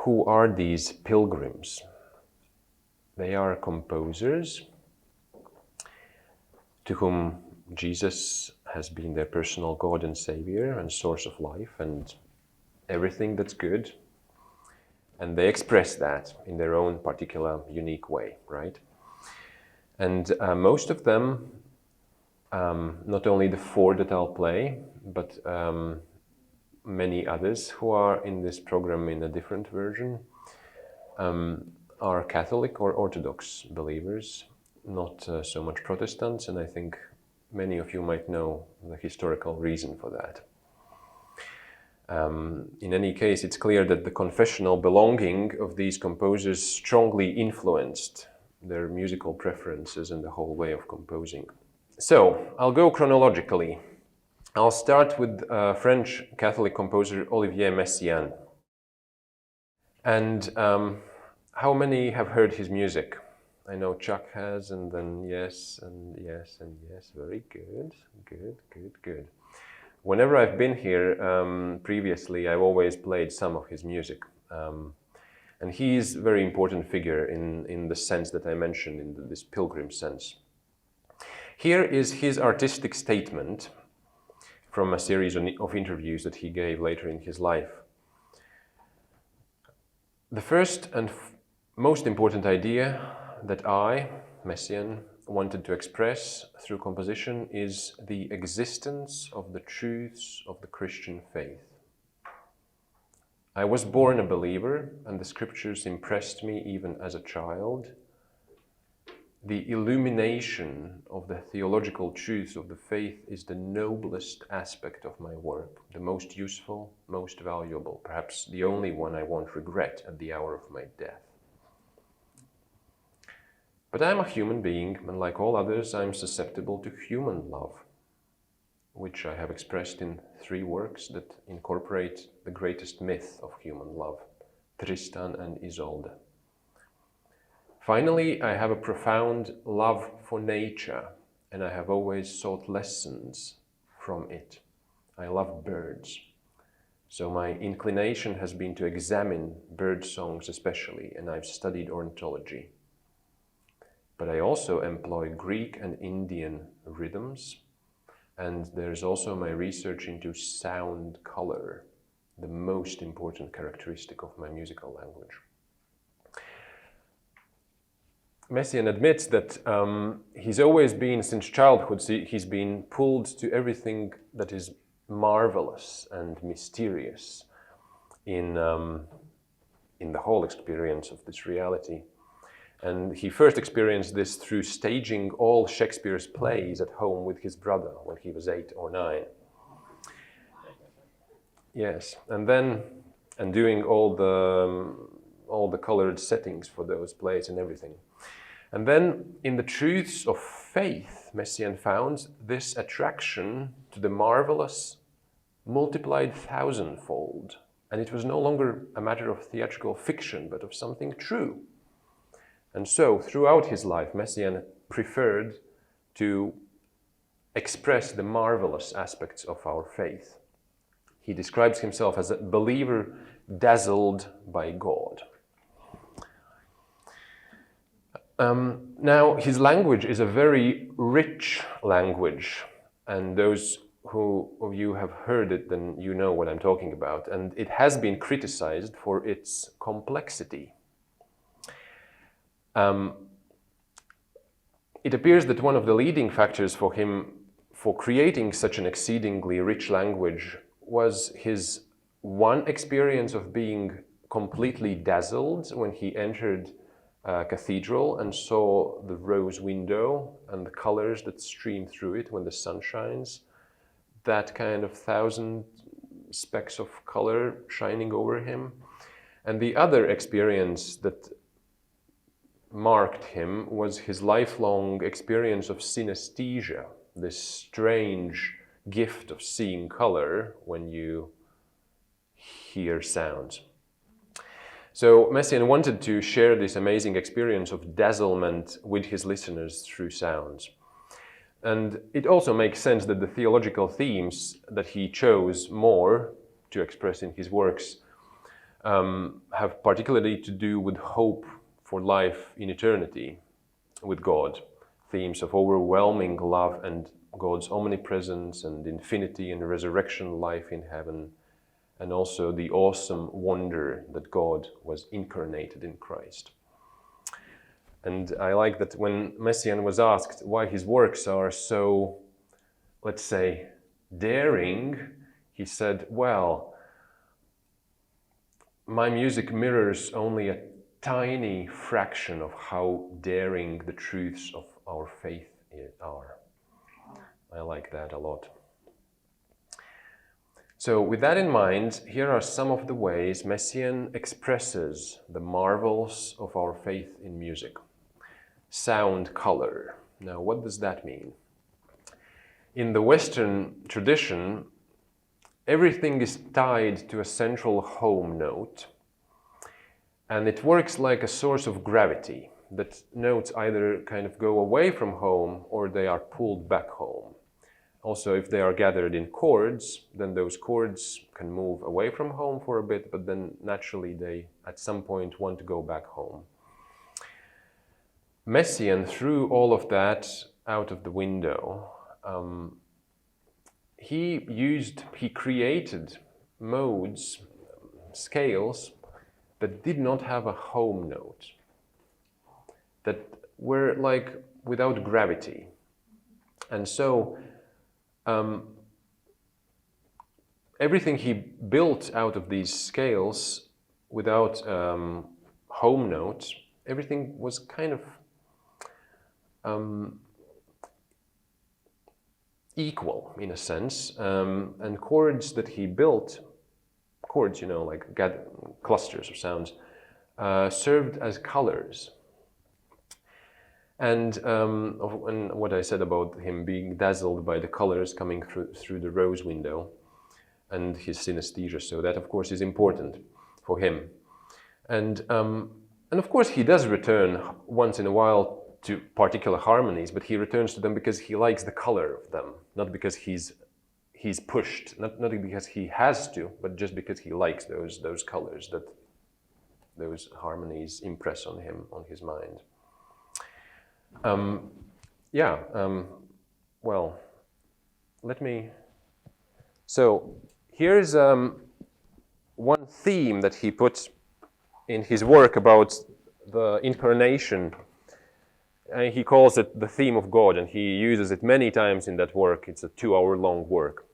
who are these pilgrims? They are composers to whom Jesus has been their personal God and Savior and source of life and everything that's good. And they express that in their own particular, unique way, right? And most of them, not only the four that I'll play, but many others who are in this program in a different version, are Catholic or Orthodox believers, not so much Protestants, and I think many of you might know the historical reason for that. In any case, it's clear that the confessional belonging of these composers strongly influenced their musical preferences and the whole way of composing. So, I'll go chronologically. I'll start with French Catholic composer Olivier Messiaen. And how many have heard his music? I know Chuck has, and then yes, and yes, and yes. Very good, good, good, good. Whenever I've been here previously, I've always played some of his music. And he's a very important figure in the sense that I mentioned, in this pilgrim sense. Here is his artistic statement from a series of interviews that he gave later in his life. The first and most important idea that I, Messiaen, wanted to express through composition is the existence of the truths of the Christian faith. I was born a believer, and the scriptures impressed me even as a child. The illumination of the theological truths of the faith is the noblest aspect of my work, the most useful, most valuable, perhaps the only one I won't regret at the hour of my death. But I'm a human being, and like all others, I'm susceptible to human love, which I have expressed in 3 works that incorporate the greatest myth of human love, Tristan and Isolde. Finally, I have a profound love for nature, and I have always sought lessons from it. I love birds, so my inclination has been to examine bird songs especially, and I've studied ornithology. But I also employ Greek and Indian rhythms, and there's also my research into sound color, the most important characteristic of my musical language. Messiaen admits that he's always been, since childhood, he's been pulled to everything that is marvelous and mysterious in the whole experience of this reality. And he first experienced this through staging all Shakespeare's plays at home with his brother when he was 8 or 9. Yes, and doing all the colored settings for those plays and everything. And then in the truths of faith, Messiaen found this attraction to the marvelous multiplied 1,000-fold. And it was no longer a matter of theatrical fiction, but of something true. And so, throughout his life, Messiaen preferred to express the marvelous aspects of our faith. He describes himself as a believer dazzled by God. Now, his language is a very rich language, and those of you have heard it, then you know what I'm talking about. And it has been criticized for its complexity. It appears that one of the leading factors for him for creating such an exceedingly rich language was his one experience of being completely dazzled when he entered a cathedral and saw the rose window and the colors that stream through it when the sun shines, that kind of 1,000 specks of color shining over him. And the other experience that marked him was his lifelong experience of synesthesia, this strange gift of seeing color when you hear sounds. So Messiaen wanted to share this amazing experience of dazzlement with his listeners through sounds. And it also makes sense that the theological themes that he chose more to express in his works have particularly to do with hope for life in eternity with God. Themes of overwhelming love and God's omnipresence and infinity and resurrection life in heaven, and also the awesome wonder that God was incarnated in Christ. And I like that when Messiaen was asked why his works are so, let's say, daring, he said, well, my music mirrors only a tiny fraction of how daring the truths of our faith are. I like that a lot. So with that in mind, here are some of the ways Messiaen expresses the marvels of our faith in music. Sound color. Now, what does that mean? In the Western tradition, everything is tied to a central home note, and it works like a source of gravity, that notes either kind of go away from home or they are pulled back home. Also, if they are gathered in chords, then those chords can move away from home for a bit, but then naturally they at some point want to go back home. Messiaen threw all of that out of the window. He created modes, scales that did not have a home note, that were like without gravity. And so everything he built out of these scales without home notes, everything was kind of equal in a sense, and chords that he built, chords, you know, like clusters of sounds, served as colors. And what I said about him being dazzled by the colors coming through the rose window and his synesthesia, so that of course is important for him. And of course he does return once in a while to particular harmonies, but he returns to them because he likes the color of them, not because he's pushed, not because he has to, but just because he likes those colors that those harmonies impress on him, on his mind. Well, let me... So here's one theme that he puts in his work about the incarnation. And he calls it the theme of God, and he uses it many times in that work. It's a 2-hour-long work.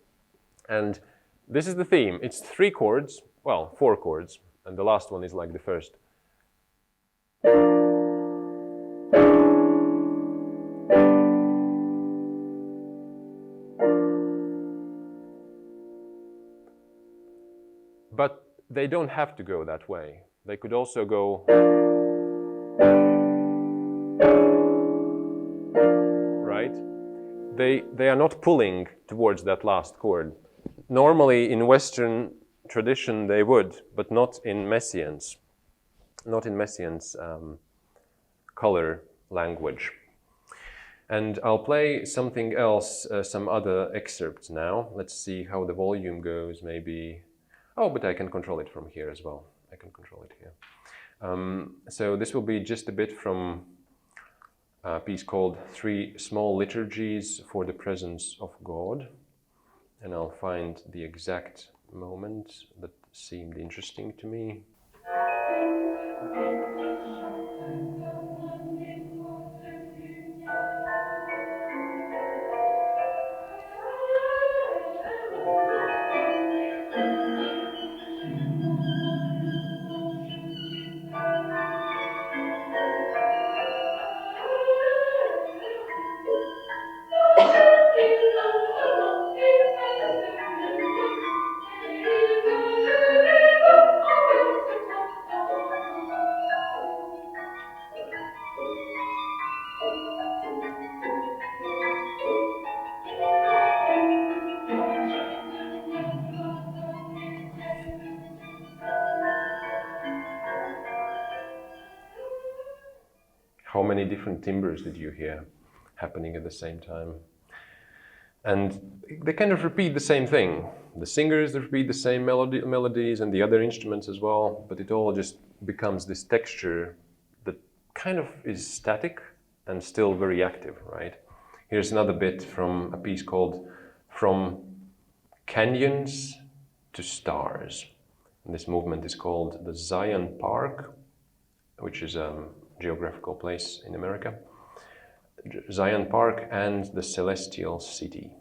And this is the theme. It's 3 chords, well, 4 chords, and the last one is like the first. But they don't have to go that way. They could also go... Right? They are not pulling towards that last chord. Normally in Western tradition they would, but not in Messiaen's. Not in Messiaen's color language. And I'll play something else, some other excerpts now. Let's see how the volume goes, maybe... Oh, but I can control it from here as well. I can control it here. So this will be just a bit from a piece called 3 Small Liturgies for the Presence of God. And I'll find the exact moment that seemed interesting to me. How many different timbres did you hear happening at the same time? And they kind of repeat the same thing. The singers repeat the same melodies and the other instruments as well, but it all just becomes this texture that kind of is static and still very active, right? Here's another bit from a piece called From Canyons to Stars. And this movement is called the Zion Park, which is a geographical place in America. Zion Park and the Celestial City.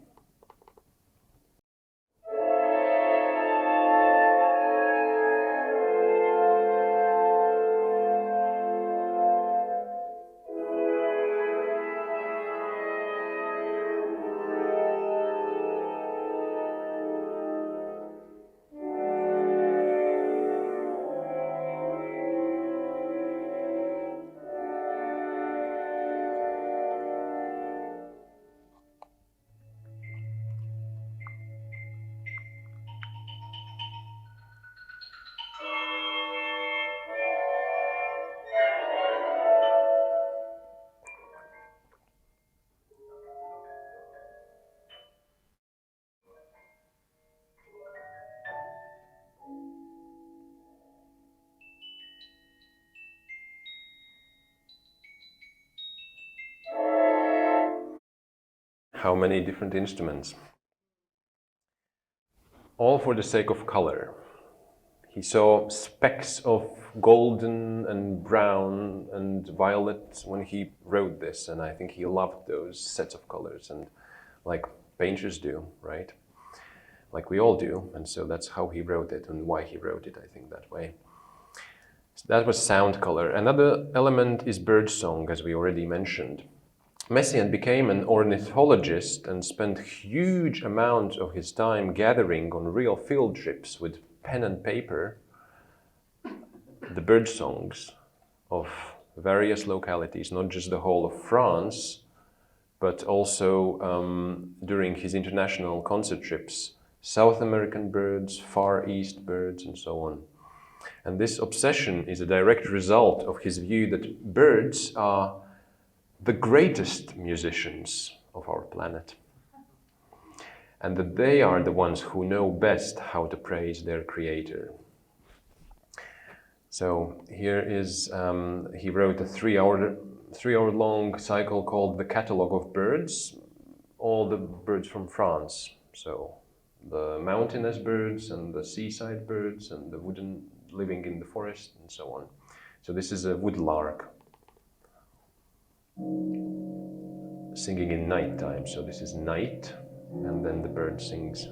How many different instruments? All for the sake of color. He saw specks of golden and brown and violet when he wrote this, and I think he loved those sets of colors, and like painters do, right? Like we all do, and so that's how he wrote it and why he wrote it, I think, that way. So that was sound color. Another element is birdsong, as we already mentioned. Messiaen became an ornithologist and spent huge amounts of his time gathering on real field trips with pen and paper the bird songs of various localities, not just the whole of France, but also during his international concert trips, South American birds, Far East birds, and so on. And this obsession is a direct result of his view that birds are the greatest musicians of our planet, and that they are the ones who know best how to praise their creator. So here is, he wrote a three-hour long cycle called The Catalogue of Birds, all the birds from France. So the mountainous birds and the seaside birds and the wooden living in the forest and so on. So this is a woodlark singing in night time. So this is night, and then the bird sings.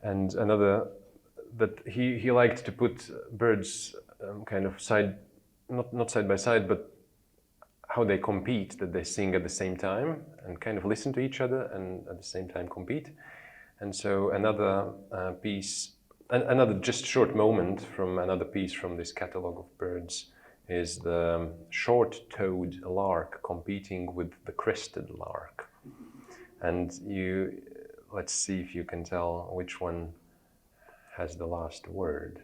And another, that he liked to put birds kind of not side by side, but how they compete, that they sing at the same time and kind of listen to each other and at the same time compete. And so another piece, another just short moment from another piece from this catalogue of birds is the short-toed lark competing with the crested lark. And let's see if you can tell which one has the last word.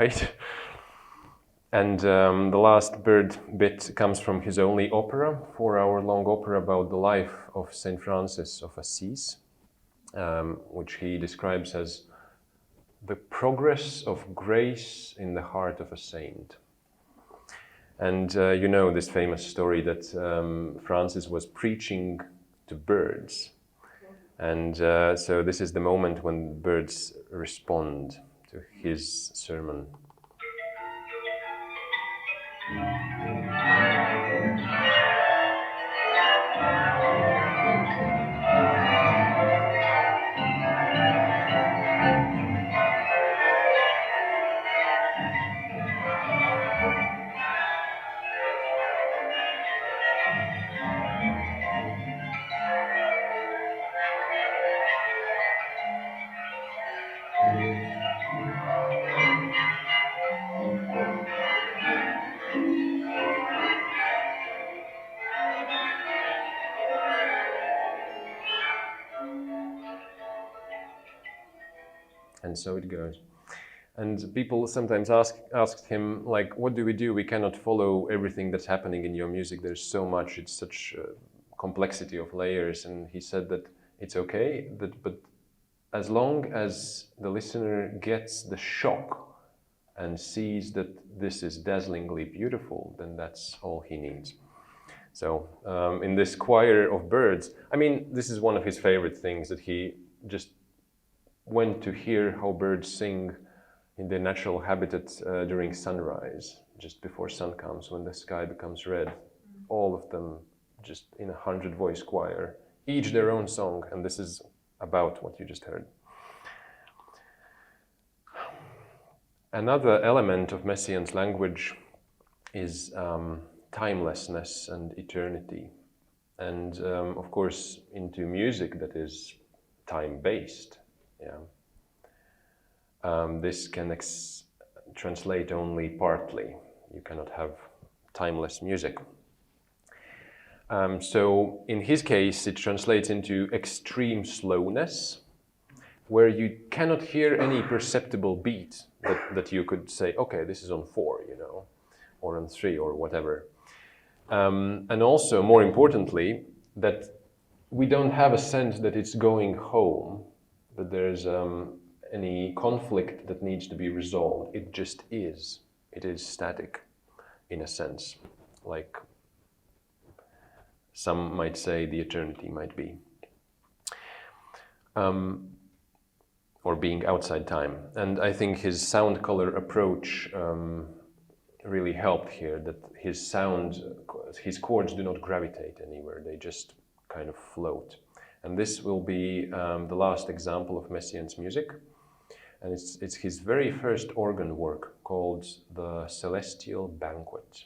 right? And the last bird bit comes from his only opera, 4-hour-long opera about the life of Saint Francis of Assisi, which he describes as the progress of grace in the heart of a saint. And you know this famous story that Francis was preaching to birds. And so this is the moment when birds respond to his sermon. And so it goes. And people sometimes asked him, like, what do we do? We cannot follow everything that's happening in your music. There's so much, it's such a complexity of layers. And he said that it's okay, but as long as the listener gets the shock and sees that this is dazzlingly beautiful, then that's all he needs. So in this choir of birds, I mean, this is one of his favorite things, that he just went to hear how birds sing in their natural habitat during sunrise, just before sun comes, when the sky becomes red. All of them just in a 100-voice choir, each their own song, and this is about what you just heard. Another element of Messiaen's language is timelessness and eternity. And of course, into music that is time-based. Yeah. This can translate only partly. You cannot have timeless music. So in his case, it translates into extreme slowness, where you cannot hear any perceptible beat that you could say, okay, this is on 4, you know, or on 3 or whatever. And also, more importantly, that we don't have a sense that it's going home, that there's any conflict that needs to be resolved. It just is. It is static, in a sense, like some might say the eternity might be. Or being outside time. And I think his sound color approach really helped here, that his sound, his chords do not gravitate anywhere, they just kind of float. And this will be the last example of Messiaen's music. And it's his very first organ work called The Celestial Banquet.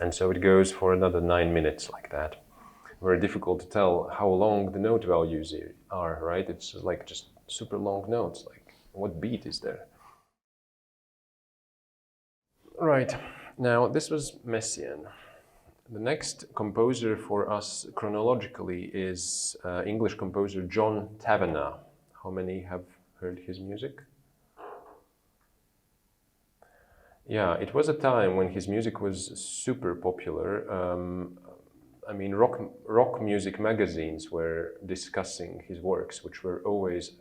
And so it goes for another 9 minutes like that. Very difficult to tell how long the note values are, right? It's like just super long notes, like what beat is there? Right, now this was Messiaen. The next composer for us chronologically is English composer John Tavener. How many have heard his music? Yeah, it was a time when his music was super popular. I mean, rock music magazines were discussing his works, which were always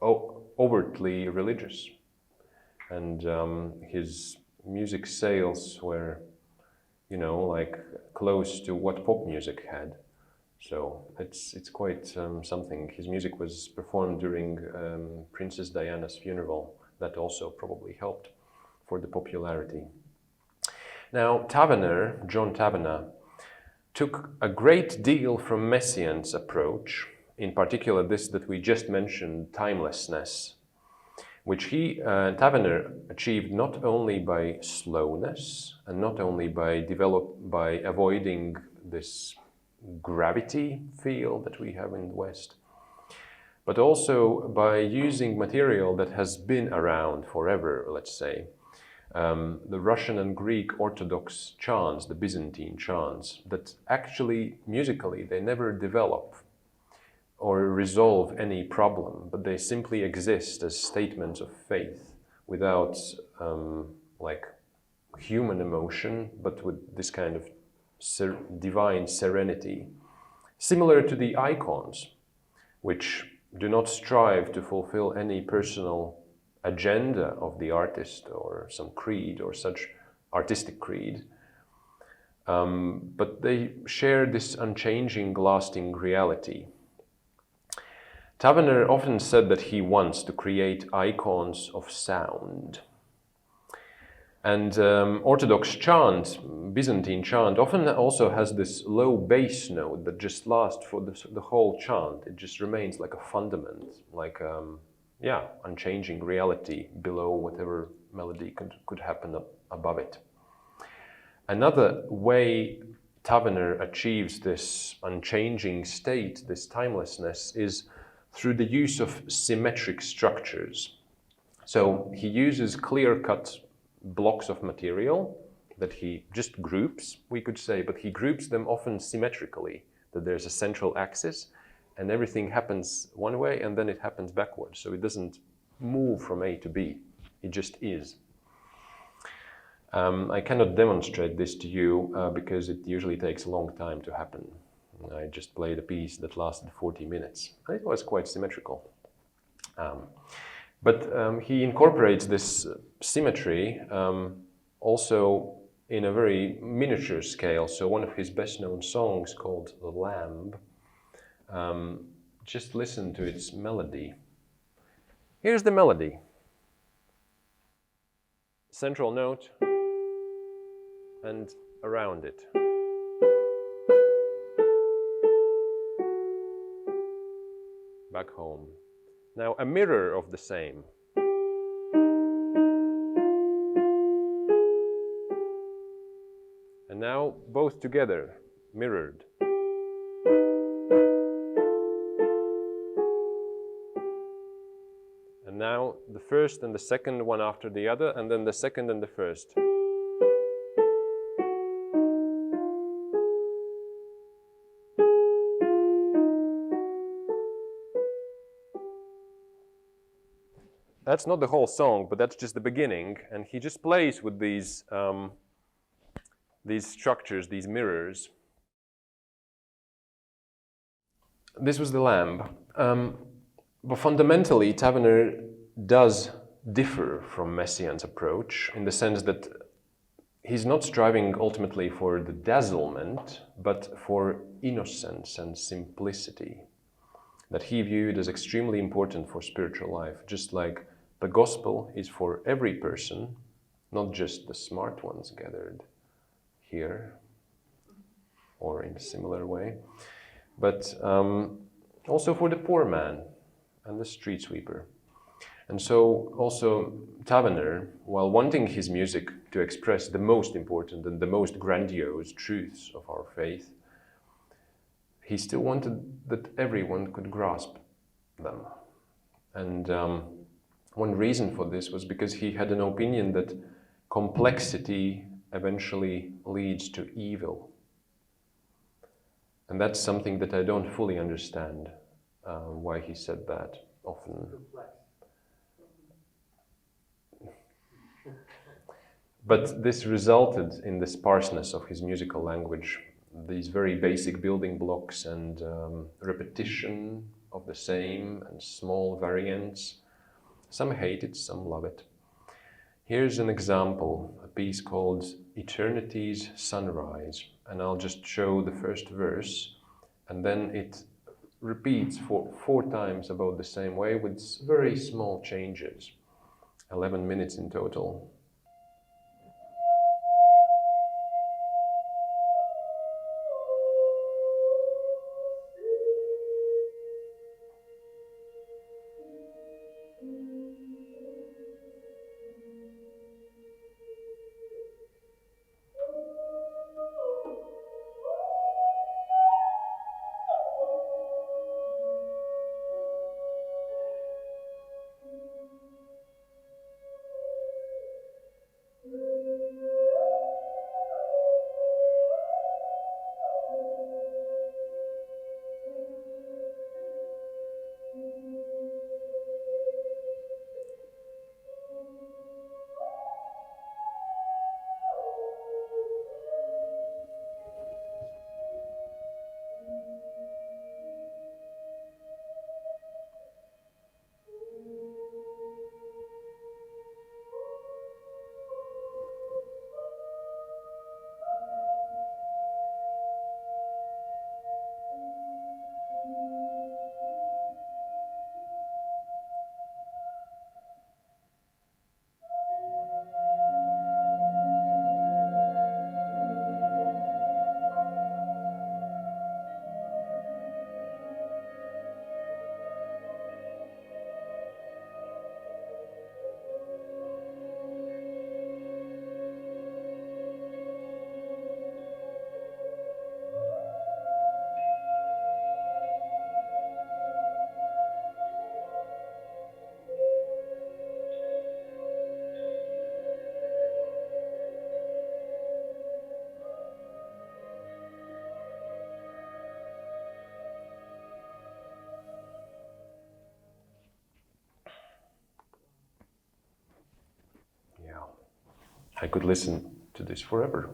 overtly religious. And his music sales were, you know, like close to what pop music had. So it's quite something. His music was performed during Princess Diana's funeral. That also probably helped for the popularity. Now, Tavener, John Tavener, took a great deal from Messiaen's approach, in particular this that we just mentioned, timelessness, which Tavener achieved not only by slowness and not only by avoiding this gravity feel that we have in the West, but also by using material that has been around forever, let's say. The Russian and Greek Orthodox chants, the Byzantine chants, that actually musically they never develop or resolve any problem, but they simply exist as statements of faith without like human emotion, but with this kind of divine serenity, similar to the icons, which do not strive to fulfill any personal agenda of the artist or some creed or such artistic creed, but they share this unchanging, lasting reality. Tavener often said that he wants to create icons of sound. And Orthodox chant, Byzantine chant, often also has this low bass note that just lasts for the whole chant. It just remains like a fundament, like unchanging reality below whatever melody could happen above it. Another way Tavener achieves this unchanging state, this timelessness, is through the use of symmetric structures. So he uses clear-cut blocks of material that he just groups, we could say, but he groups them often symmetrically, that there's a central axis and everything happens one way and then it happens backwards. So it doesn't move from A to B, it just is. I cannot demonstrate this to you because it usually takes a long time to happen. I just played a piece that lasted 40 minutes. It was quite symmetrical. But he incorporates this symmetry also in a very miniature scale. So one of his best-known songs called The Lamb, just listen to its melody. Here's the melody. Central note and around it. Back home. Now a mirror of the same. And now both together, mirrored. And now the first and the second one after the other, and then the second and the first. That's not the whole song, but that's just the beginning. And he just plays with these structures, these mirrors. This was The Lamb. But fundamentally, Tavener does differ from Messiaen's approach in the sense that he's not striving ultimately for the dazzlement, but for innocence and simplicity that he viewed as extremely important for spiritual life, just like the gospel is for every person, not just the smart ones gathered here or in a similar way, but also for the poor man and the street sweeper. And so also Tavener, while wanting his music to express the most important and the most grandiose truths of our faith, he still wanted that everyone could grasp them. And one reason for this was because he had an opinion that complexity eventually leads to evil. And that's something that I don't fully understand why he said that. often. But this resulted in the sparseness of his musical language, these very basic building blocks and repetition of the same and small variants. Some hate it, some love it. Here's an example, a piece called Eternity's Sunrise, and I'll just show the first verse, and then it repeats four times about the same way with very small changes, 11 minutes in total. I could listen to this forever.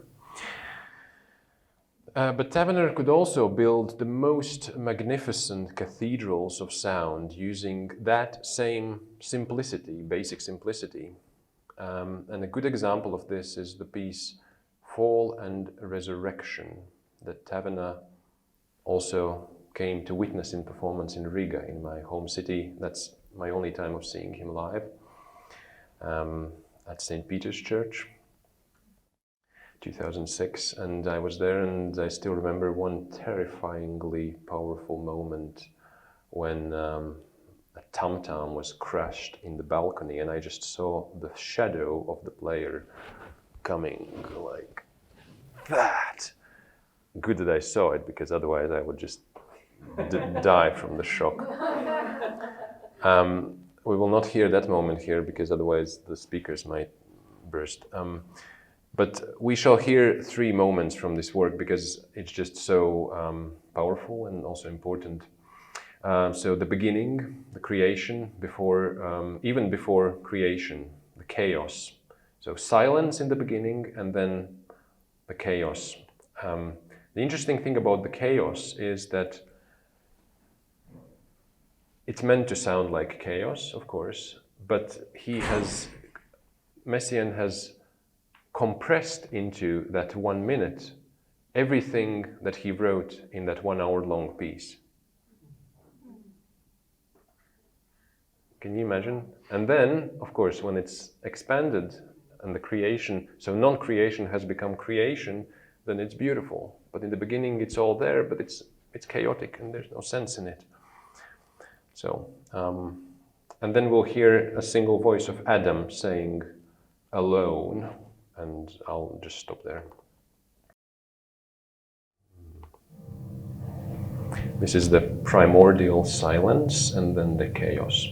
But Tavener could also build the most magnificent cathedrals of sound using that same simplicity, basic simplicity. And a good example of this is the piece Fall and Resurrection that Tavener also came to witness in performance in Riga, in my home city. That's my only time of seeing him live at St. Peter's Church. 2006, and I was there, and I still remember one terrifyingly powerful moment when a tam-tam was crushed in the balcony, and I just saw the shadow of the player coming like that. Good that I saw it, because otherwise I would just die from the shock. We will not hear that moment here, because otherwise the speakers might burst. But we shall hear three moments from this work because it's just so powerful and also important. So the beginning, the creation, even before creation, the chaos. So silence in the beginning and then the chaos. The interesting thing about the chaos is that it's meant to sound like chaos, of course, but Messiaen has compressed into that 1 minute everything that he wrote in that 1 hour long piece. Can you imagine? And then, of course, when it's expanded and the creation, so non-creation has become creation, then it's beautiful. But in the beginning it's all there, but it's chaotic and there's no sense in it. So, and then we'll hear a single voice of Adam saying, alone. And I'll just stop there. This is the primordial silence and then the chaos.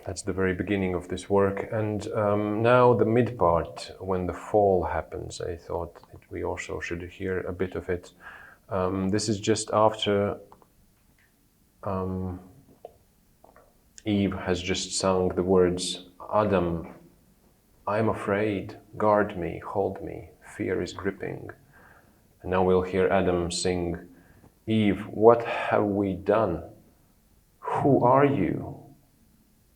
That's the very beginning of this work. And now the mid part, when the fall happens, I thought that we also should hear a bit of it. This is just after Eve has just sung the words, Adam, I'm afraid, guard me, hold me, fear is gripping. And now we'll hear Adam sing, Eve, what have we done? Who are you?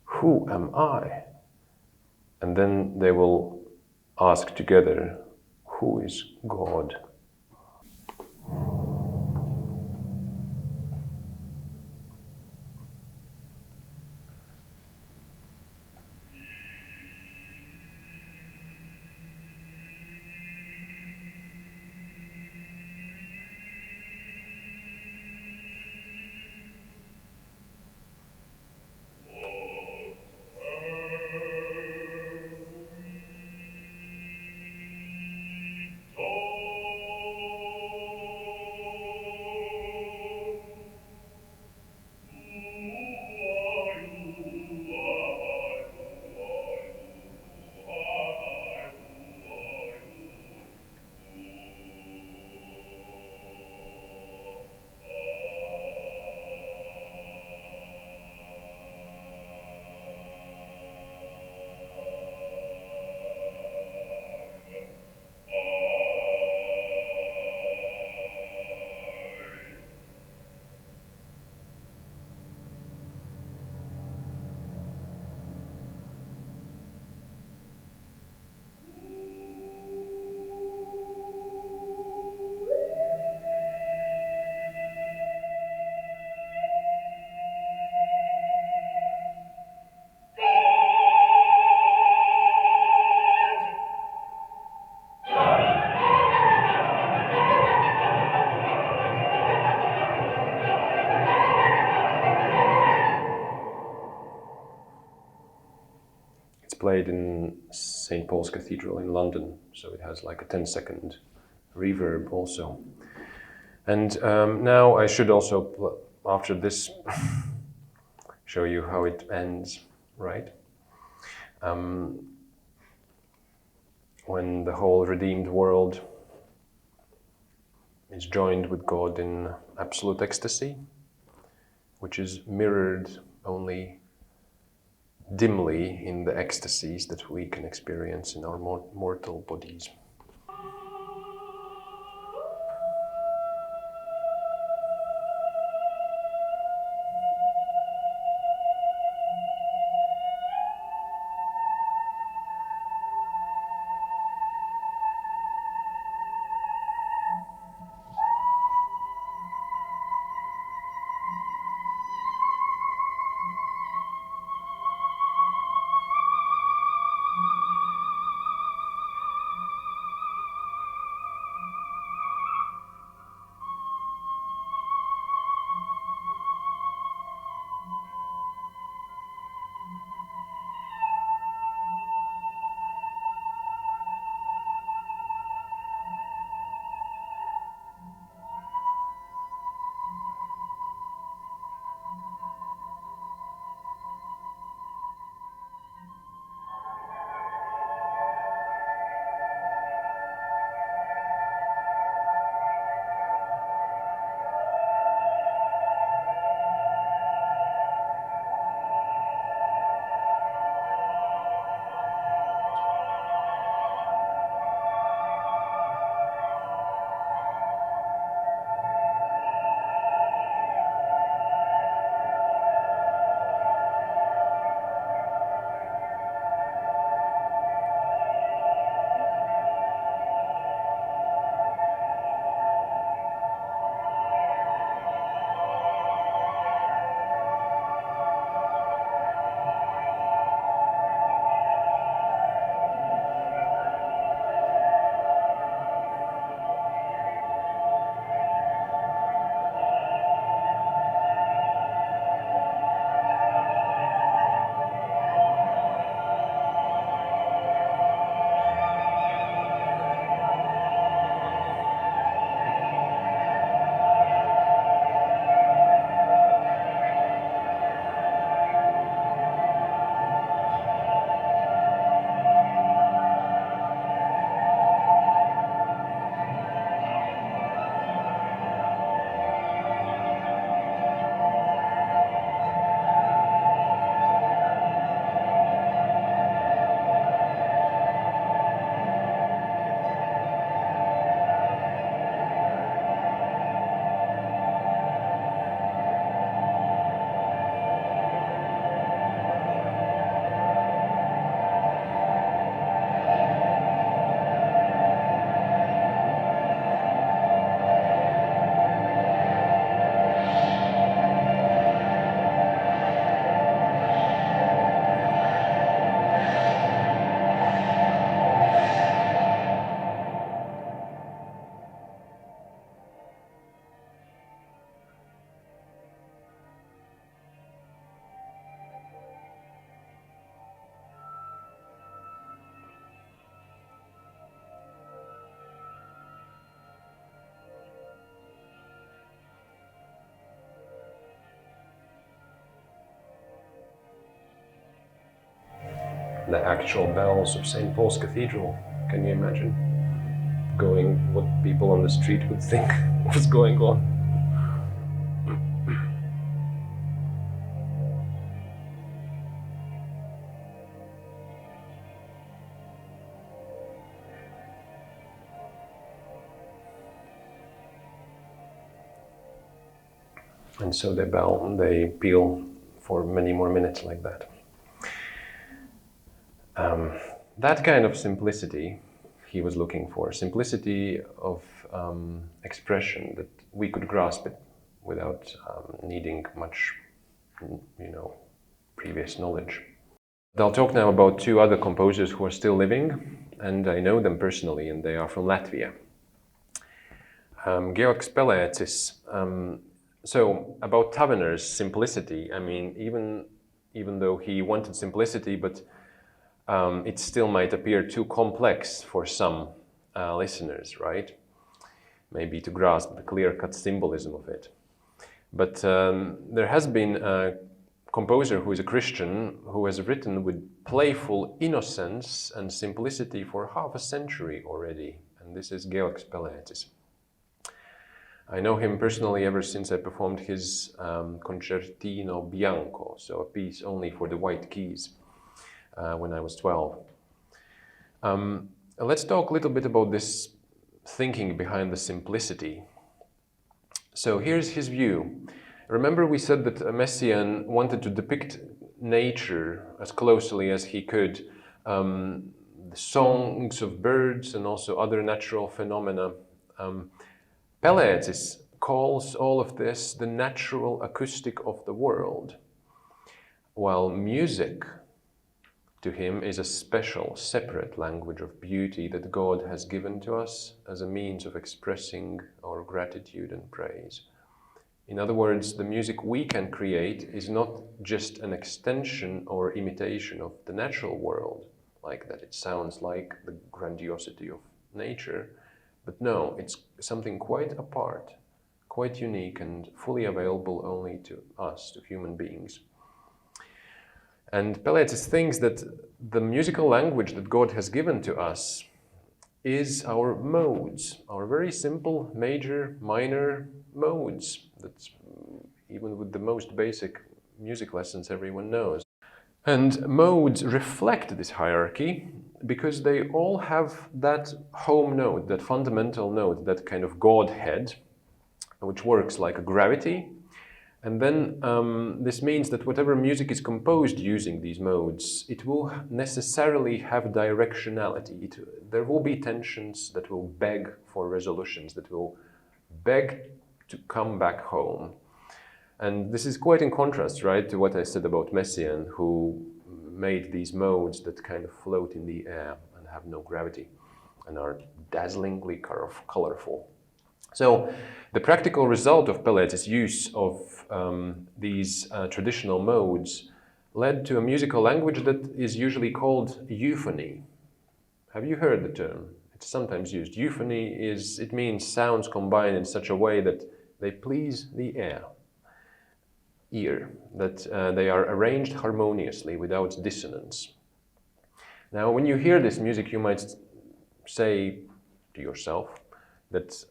Who am I? And then they will ask together, who is God? Played in St. Paul's Cathedral in London, so it has like a 10-second reverb also. And now I should also, after this, show you how it ends, right? When the whole redeemed world is joined with God in absolute ecstasy, which is mirrored only dimly in the ecstasies that we can experience in our mortal bodies. the actual bells of St. Paul's Cathedral. Can you imagine what people on the street would think was going on? And so they peal for many more minutes like that. That kind of simplicity he was looking for, simplicity of expression, that we could grasp it without needing much, previous knowledge. I'll talk now about two other composers who are still living, and I know them personally, and they are from Latvia. Georgs Pelēcis. So about Taverner's simplicity, I mean, even though he wanted simplicity, but it still might appear too complex for some listeners, right? Maybe to grasp the clear-cut symbolism of it. But there has been a composer who is a Christian who has written with playful innocence and simplicity for half a century already, and this is Georgs Pelēcis. I know him personally ever since I performed his Concertino Bianco, so a piece only for the white keys, when I was 12. Let's talk a little bit about this thinking behind the simplicity. So here's his view. Remember we said that Messiaen wanted to depict nature as closely as he could, the songs of birds and also other natural phenomena. Pelēcis calls all of this the natural acoustic of the world, while music to him is a special, separate language of beauty that God has given to us as a means of expressing our gratitude and praise. In other words, the music we can create is not just an extension or imitation of the natural world, like that it sounds like the grandiosity of nature, but no, it's something quite apart, quite unique and fully available only to us, to human beings. And Pelēcis thinks that the musical language that God has given to us is our modes, our very simple major, minor modes that even with the most basic music lessons everyone knows. And modes reflect this hierarchy because they all have that home note, that fundamental note, that kind of Godhead, which works like a gravity. And then this means that whatever music is composed using these modes, it will necessarily have directionality. There will be tensions that will beg for resolutions, that will beg to come back home. And this is quite in contrast, right, to what I said about Messiaen, who made these modes that kind of float in the air and have no gravity and are dazzlingly colorful. So the practical result of Pelēcis' use of these traditional modes led to a musical language that is usually called euphony. Have you heard the term? It's sometimes used. Euphony it means sounds combined in such a way that they please the ear, that they are arranged harmoniously without dissonance. Now, when you hear this music, you might say to yourself that,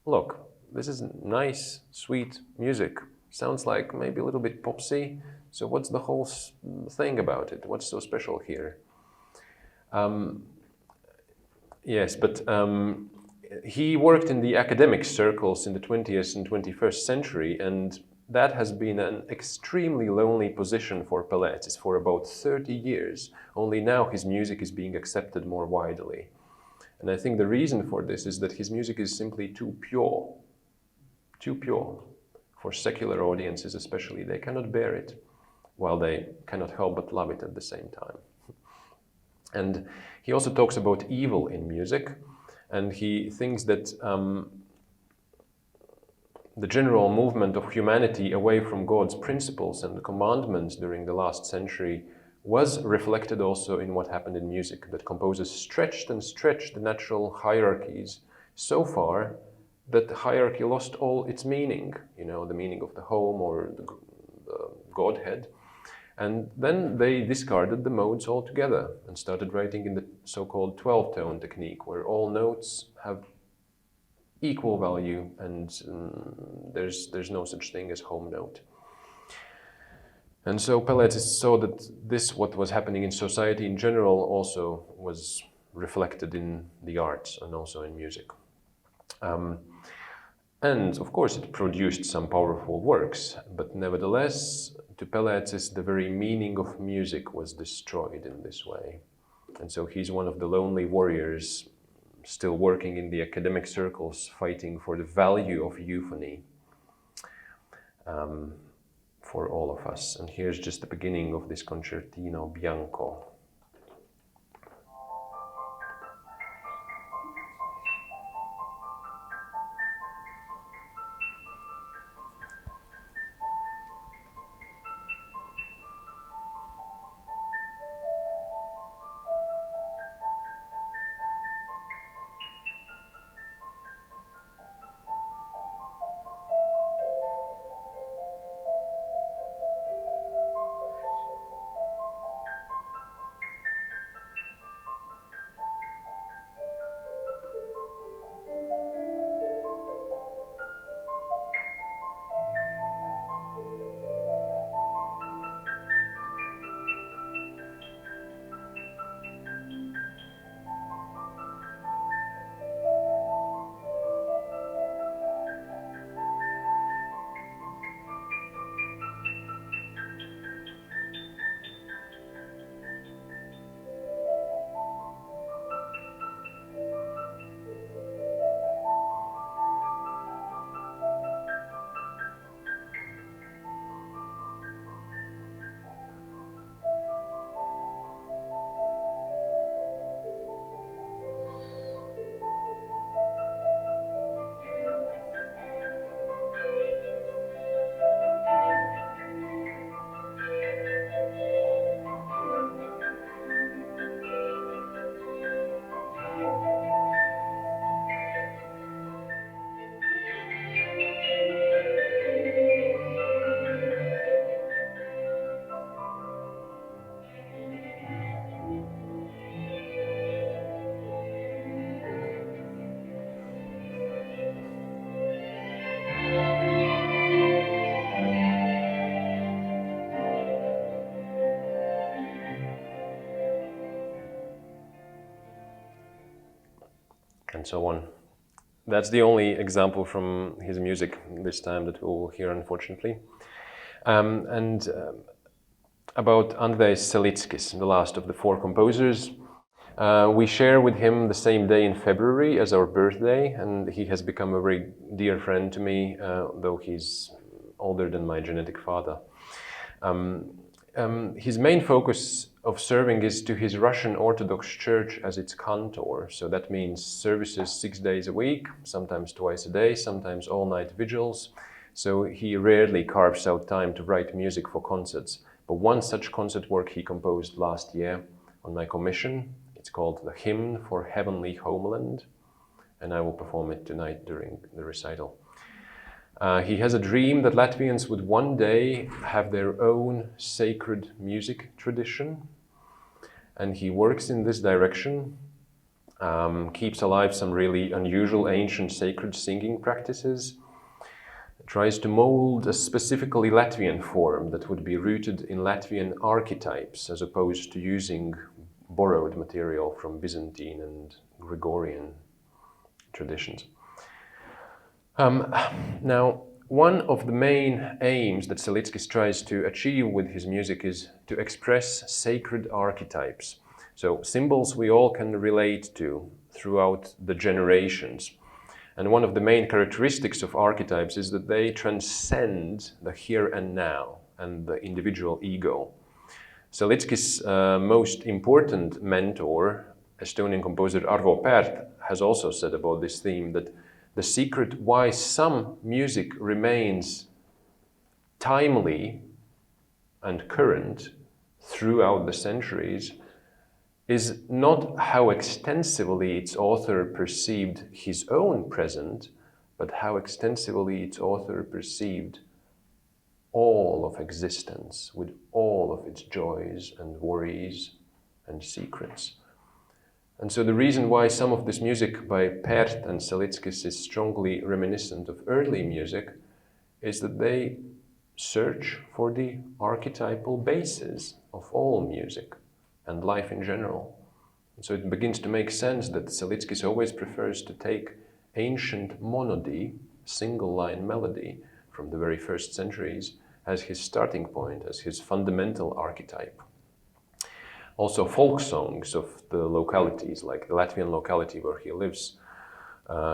look, this is nice, sweet music. Sounds like maybe a little bit popsy. So what's the whole thing about it? What's so special here? Yes, but he worked in the academic circles in the 20th and 21st century, and that has been an extremely lonely position for Pelēcis for about 30 years. Only now his music is being accepted more widely. And I think the reason for this is that his music is simply too pure for secular audiences especially. They cannot bear it, while they cannot help but love it at the same time. And he also talks about evil in music, and he thinks that the general movement of humanity away from God's principles and commandments during the last century was reflected also in what happened in music, that composers stretched and stretched the natural hierarchies so far that the hierarchy lost all its meaning, the meaning of the home or the Godhead. And then they discarded the modes altogether and started writing in the so-called 12-tone technique, where all notes have equal value and there's no such thing as home note. And so Boulez saw that this, what was happening in society in general, also was reflected in the arts and also in music. And of course it produced some powerful works, but nevertheless, to Boulez, the very meaning of music was destroyed in this way. And so he's one of the lonely warriors still working in the academic circles, fighting for the value of euphony for all of us. And here's just the beginning of this Concertino Bianco. And so on. That's the only example from his music this time that we will hear, unfortunately. About Andris Zariņš, the last of the four composers. We share with him the same day in February as our birthday, and he has become a very dear friend to me, though he's older than my genetic father. His main focus of serving is to his Russian Orthodox Church as its cantor. So that means services 6 days a week, sometimes twice a day, sometimes all-night vigils. So he rarely carves out time to write music for concerts. But one such concert work he composed last year on my commission. It's called The Hymn for Heavenly Homeland, and I will perform it tonight during the recital. He has a dream that Latvians would one day have their own sacred music tradition, and he works in this direction, keeps alive some really unusual ancient sacred singing practices, tries to mold a specifically Latvian form that would be rooted in Latvian archetypes as opposed to using borrowed material from Byzantine and Gregorian traditions. Now, one of the main aims that Zariņš tries to achieve with his music is to express sacred archetypes. So symbols we all can relate to throughout the generations. And one of the main characteristics of archetypes is that they transcend the here and now and the individual ego. Zariņš's most important mentor, Estonian composer Arvo Pärt, has also said about this theme that the secret why some music remains timely and current throughout the centuries is not how extensively its author perceived his own present, but how extensively its author perceived all of existence, with all of its joys and worries and secrets. And so the reason why some of this music by Pärt and Salickis is strongly reminiscent of early music is that they search for the archetypal basis of all music and life in general. And so it begins to make sense that Salickis always prefers to take ancient monody, single-line melody from the very first centuries, as his starting point, as his fundamental archetype. Also, folk songs of the localities, like the Latvian locality where he lives,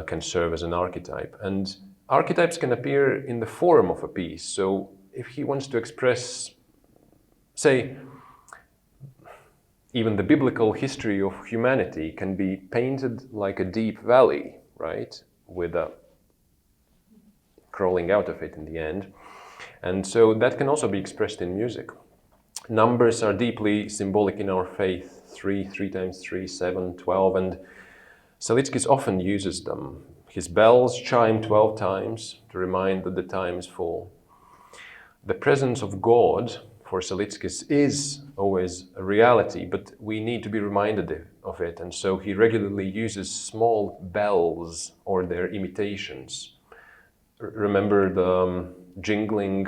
can serve as an archetype. And archetypes can appear in the form of a piece. So if he wants to express, say, even the biblical history of humanity can be painted like a deep valley, right? With a crawling out of it in the end. And so that can also be expressed in music. Numbers are deeply symbolic in our faith. 3 times 3, 7, 12, and Salickis often uses them. His bells chime 12 times to remind that the time is full. The presence of God for Salickis is always a reality, but we need to be reminded of it, and so he regularly uses small bells or their imitations. Remember the jingling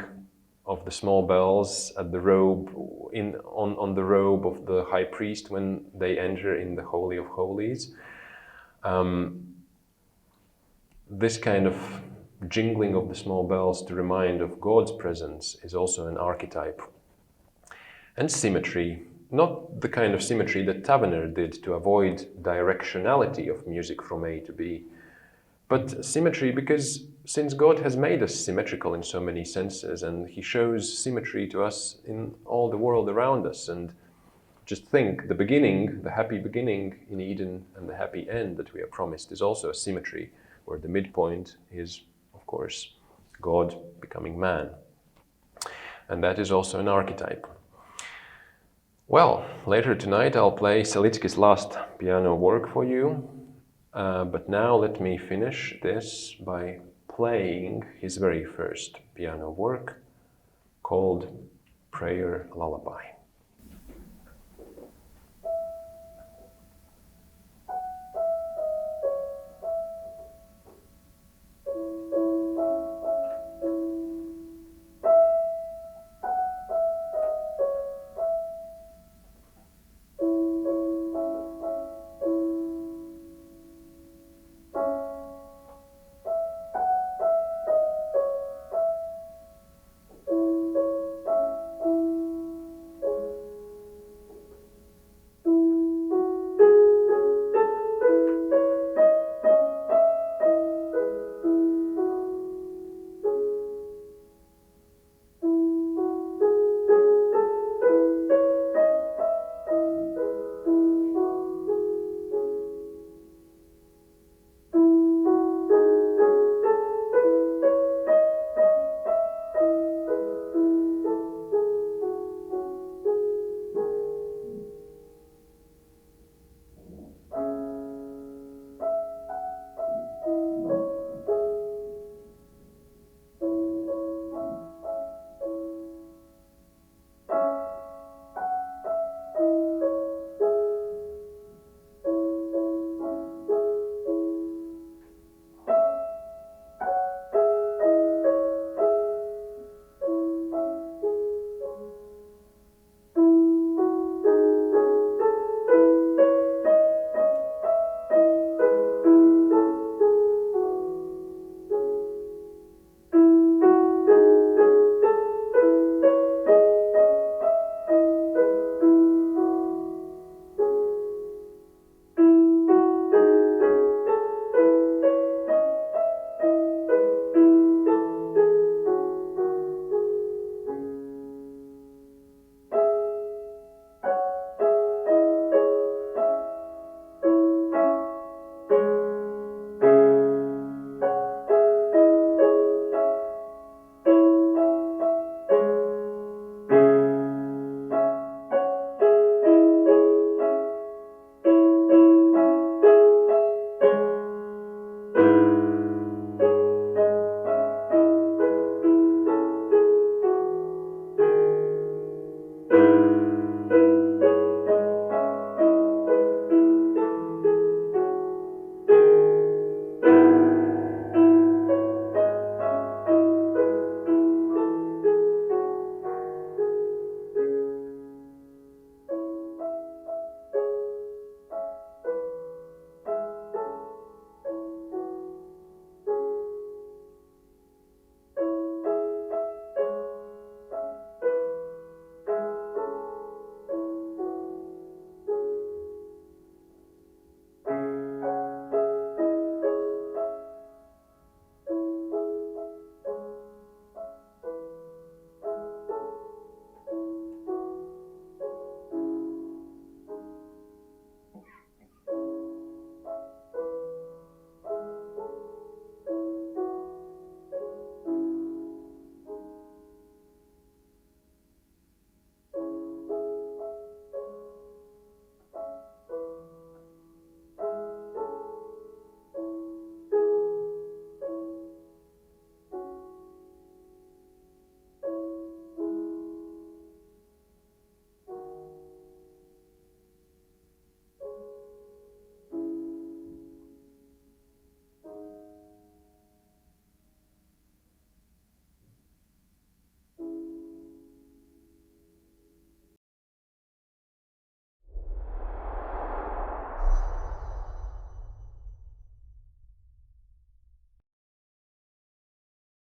of the small bells at the robe on the robe of the high priest when they enter in the Holy of Holies. This kind of jingling of the small bells to remind of God's presence is also an archetype. And symmetry, not the kind of symmetry that Tavener did to avoid directionality of music from A to B, but symmetry because since God has made us symmetrical in so many senses, and he shows symmetry to us in all the world around us. And just think, the beginning, the happy beginning in Eden and the happy end that we are promised is also a symmetry, where the midpoint is, of course, God becoming man. And that is also an archetype. Well, later tonight I'll play Salickis' last piano work for you, but now let me finish this by playing his very first piano work called Prayer Lullaby.